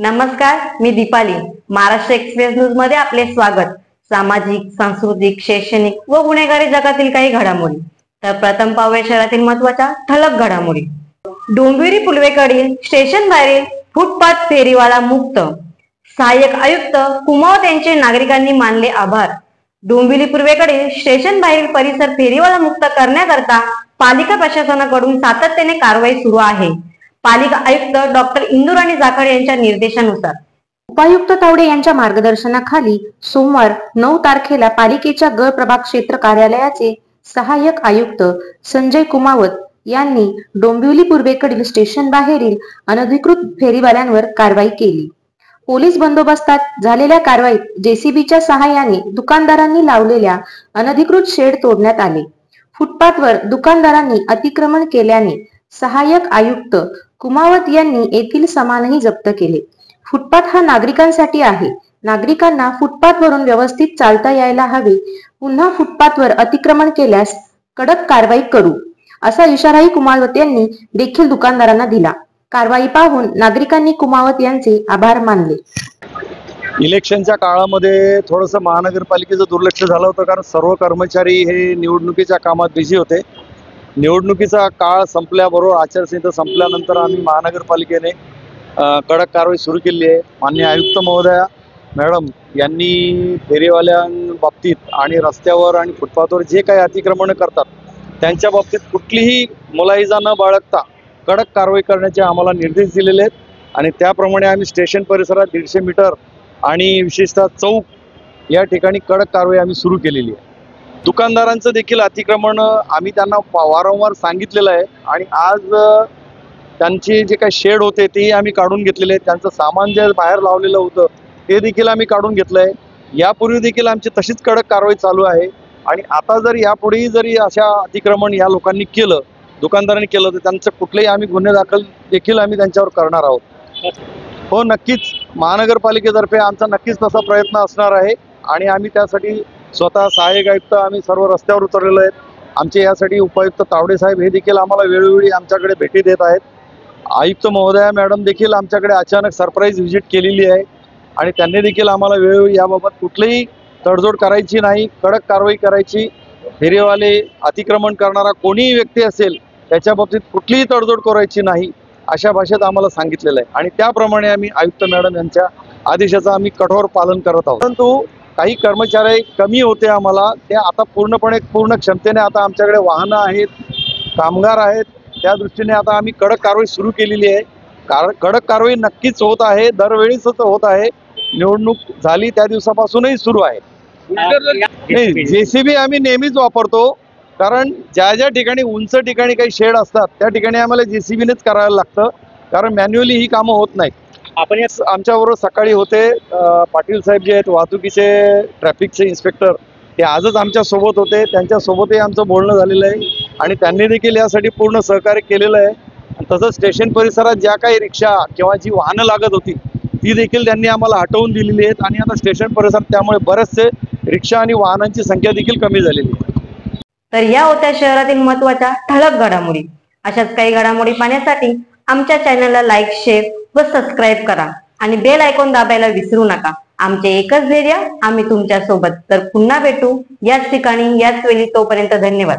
नमस्कार, मी Deepali. Maharashtra express news मध्ये आपले स्वागत। सामाजिक, सांस्कृतिक, शैक्षणिक व गुन्हेगारी जगातील काही घडामोडी। तर प्रथम पाहूया शहरातील महत्त्वाच्या ठळक घडामोडी। डोंबिवली पूर्वेकडील स्टेशन बाहेरील फुटपाथ फेरीवाला मुक्त। सहाय्यक आयुक्त कुमावत यांचे नागरिकांनी मानले आभार। डोंबिवली पूर्वेकडील स्टेशन बाहेरील परिसर फेरीवाला मुक्त करण्याकरता पालिका प्रशासनाकडून सातत्याने कारवाई सुरू आहे। पालिका आयुक्त डॉक्टर इंदुराणी जाखड यांच्या निर्देशानुसार उपायुक्त तावडे यांच्या मार्गदर्शनाखाली सोमवार 9 तारखेला पालिकेच्या ग प्रभाग क्षेत्र कार्यालयाचे सहाय्यक आयुक्त संजय कुमावत यांनी डोंबिवली पूर्वेकडील स्टेशन बाहेरील अनधिकृत फेरीवाल्यांवर कारवाई केली। पोलीस बंदोबस्तात झालेल्या कारवाईत जेसीबीच्या सहाय्याने दुकानदारांनी लावलेल्या अनधिकृत शेड तोडण्यात आले। फुटपाथवर दुकानदारांनी अतिक्रमण केल्याने सहाय्यक आयुक्त कुमावत यांनी येथील सामानही जप्त केले। फुटपाथ हा नागरिकांसाठी आहे। नागरिकांना फुटपाथवरून व्यवस्थित चालता यायला हवे। पुन्हा फुटपाथवर अतिक्रमण केल्यास कडक कारवाई करू, असा इशाराही कुमावत यांनी देखील दुकानदारांना दिला। कारवाई पाहून नागरिकांनी कुमावत यांचे आभार मानले। इलेक्शनच्या काळामध्ये थोडंसं महानगरपालिकेचं दुर्लक्ष झालं होतं, कारण सर्व कर्मचारी हे निवडणुकीच्या कामात बिझी होते। निवडणुकीचा काळ संपल्याबरोबर, आचारसंहिता संपल्यानंतर आम्ही महानगरपालिकेने कडक कारवाई सुरू केली आहे। माननीय आयुक्त महोदया मॅडम यांनी फेरीवाल्यांबाबतीत आणि रस्त्यावर आणि फुटपाथवर जे काही अतिक्रमण करतात त्यांच्या बाबतीत कुठलीही मुलाहिजा न बाळगता कडक कारवाई करण्याचे आम्हाला निर्देश दिलेले आहेत आणि त्याप्रमाणे आम्ही स्टेशन परिसरात 150 मीटर आणि विशेषतः चौक या ठिकाणी कडक कारवाई आम्ही सुरू केलेली आहे। दुकानदारांचं देखील अतिक्रमण आम्ही त्यांना वारंवार सांगितलेलं आहे आणि आज त्यांचे जे काही शेड होते तेही आम्ही काढून घेतलेले आहेत। त्यांचं सामान जे बाहेर लावलेलं होतं ते देखील आम्ही काढून घेतलं आहे। यापूर्वी देखील आमची तशीच कडक कारवाई चालू आहे आणि आता जर यापुढेही जरी अशा अतिक्रमण या लोकांनी केलं, दुकानदारांनी केलं, तर त्यांचं कुठलेही आम्ही गुन्हे दाखल देखील आम्ही त्यांच्यावर करणार आहोत। हो, नक्कीच महानगरपालिकेतर्फे आमचा नक्कीच तसा प्रयत्न असणार आहे आणि आम्ही त्यासाठी स्वतः सहाय्यक आयुक्त आम्ही सर्व रस्त्यावर उतरलेलो आहेत। आमचे यासाठी उपायुक्त तावडे साहेब हे देखील आम्हाला वेळोवेळी आमच्याकडे भेटी देत आहेत। आयुक्त महोदया मॅडम देखील आमच्याकडे अचानक सरप्राईज व्हिजिट केलेली आहे आणि त्यांनी देखील आम्हाला वेळोवेळी याबाबत कुठलीही तडजोड करायची नाही, कडक कारवाई करायची। फेरीवाले, अतिक्रमण करणारा कोणीही व्यक्ती असेल त्याच्या बाबतीत कुठलीही तडजोड करायची नाही, अशा भाषेत आम्हाला सांगितलेलं आहे आणि त्याप्रमाणे आम्ही आयुक्त मॅडम यांच्या आदेशाचं आम्ही कठोर पालन करत आहोत। परंतु काही कर्मचारी कमी होते आम्हाला, ते आता पूर्ण क्षमतेने आता आमच्याकडे वाहनं आहेत, कामगार आहेत, त्या दृष्टीने आता आम्ही कडक कारवाई सुरू केलेली आहे। कडक कारवाई नक्कीच होत आहे, दरवेळीच होत आहे। निवडणूक झाली त्या दिवसापासूनही सुरू आहे। नाही, जेसीबी आम्ही नेहमीच वापरतो, कारण ज्या ज्या ठिकाणी उंच ठिकाणी काही शेड असतात त्या ठिकाणी आम्हाला जेसीबीनेच करायला लागतं, कारण मॅन्युअली ही कामं होत नाहीत। आपण आमच्याबरोबर सकाळी होते पाटील साहेब जे आहेत वाहतुकीचे ट्रॅफिकचे इन्स्पेक्टर, ते आजच आमच्या सोबत होते। त्यांच्यासोबतही आमचं बोलणं झालेलं आहे आणि त्यांनी देखील यासाठी पूर्ण सहकार्य केलेलं आहे। तसंच स्टेशन परिसरात ज्या काही रिक्षा किंवा जी वाहनं लागत होती ती देखील त्यांनी आम्हाला हटवून दिलेली आहेत आणि आता स्टेशन परिसरात त्यामुळे बरेचसे रिक्षा आणि वाहनांची संख्या देखील कमी झालेली आहे। तर या होत्या शहरातील महत्त्वाच्या ठळक घडामोडी। अशाच काही घडामोडी पाहण्यासाठी आमच्या चॅनलला लाईक, शेअर व सबस्क्राईब करा आणि बेल आयकॉन दाबायला विसरू नका। आमचे एकच ध्येय, आम्ही तुमच्या सोबत। तर पुन्हा भेटू याच ठिकाणी याच वेळी, तोपर्यंत धन्यवाद।